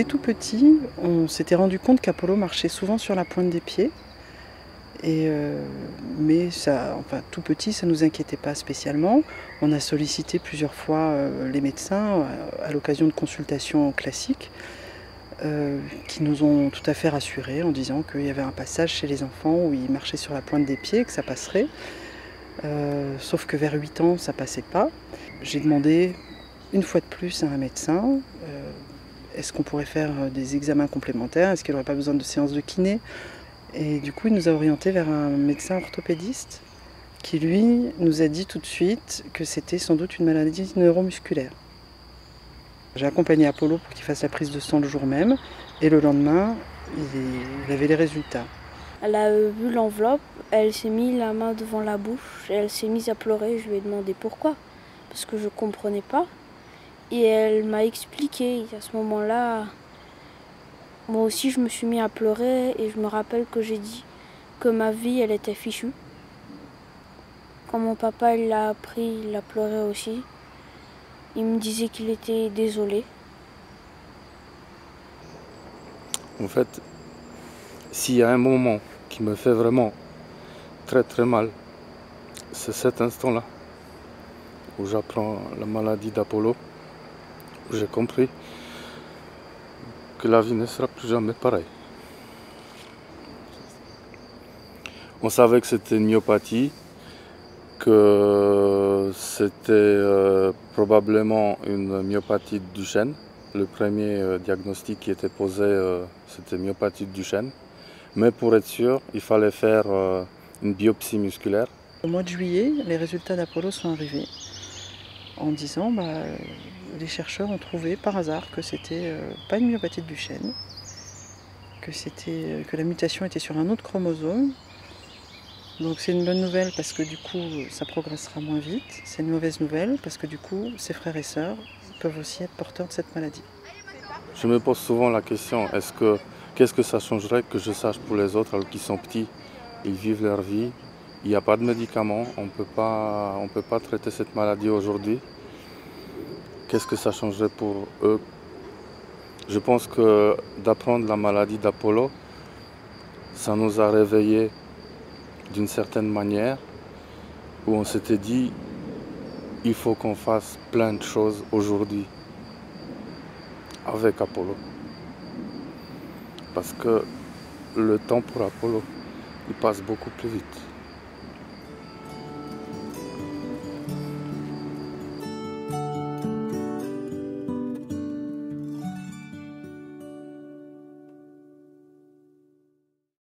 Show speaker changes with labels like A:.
A: dès tout petit, on s'était rendu compte qu'Apollo marchait souvent sur la pointe des pieds. Mais ça, enfin, tout petit, ça ne nous inquiétait pas spécialement. On a sollicité plusieurs fois les médecins à l'occasion de consultations classiques qui nous ont tout à fait rassurés en disant qu'il y avait un passage chez les enfants où ils marchaient sur la pointe des pieds et que ça passerait. Sauf que vers 8 ans, ça passait pas. J'ai demandé une fois de plus à un médecin est-ce qu'on pourrait faire des examens complémentaires, est-ce qu'il n'aurait pas besoin de séances de kiné. Et du coup, il nous a orientés vers un médecin orthopédiste qui, lui, nous a dit tout de suite que c'était sans doute une maladie neuromusculaire. J'ai accompagné Apollo pour qu'il fasse la prise de sang le jour même et le lendemain, il avait les résultats.
B: Elle a vu l'enveloppe, elle s'est mise la main devant la bouche et elle s'est mise à pleurer. Je lui ai demandé pourquoi, parce que je ne comprenais pas. Et elle m'a expliqué. À ce moment-là, moi aussi je me suis mis à pleurer et je me rappelle que j'ai dit que ma vie elle était fichue. Quand mon papa il l'a appris, il a pleuré aussi. Il me disait qu'il était désolé.
C: En fait, s'il y a un moment qui me fait vraiment très très mal, c'est cet instant-là où j'apprends la maladie d'Apollo, où j'ai compris que la vie ne sera plus jamais pareille. On savait que c'était une myopathie, que c'était probablement une myopathie de Duchenne. Le premier diagnostic qui était posé, c'était myopathie de Duchenne. Mais pour être sûr, il fallait faire une biopsie musculaire.
A: Au mois de juillet, les résultats d'Apollo sont arrivés en disant les chercheurs ont trouvé par hasard que c'était pas une myopathie de Duchenne, que la mutation était sur un autre chromosome. Donc c'est une bonne nouvelle parce que du coup ça progressera moins vite. C'est une mauvaise nouvelle parce que du coup ses frères et sœurs peuvent aussi être porteurs de cette maladie.
C: Je me pose souvent la question, qu'est-ce que ça changerait que je sache pour les autres alors qu'ils sont petits, ils vivent leur vie, il n'y a pas de médicaments, on ne peut pas traiter cette maladie aujourd'hui. Qu'est-ce que ça changerait pour eux? Je pense que d'apprendre la maladie d'Apollo, ça nous a réveillés d'une certaine manière, où on s'était dit, il faut qu'on fasse plein de choses aujourd'hui avec Apollo. Parce que le temps pour Apollo, il passe beaucoup plus vite.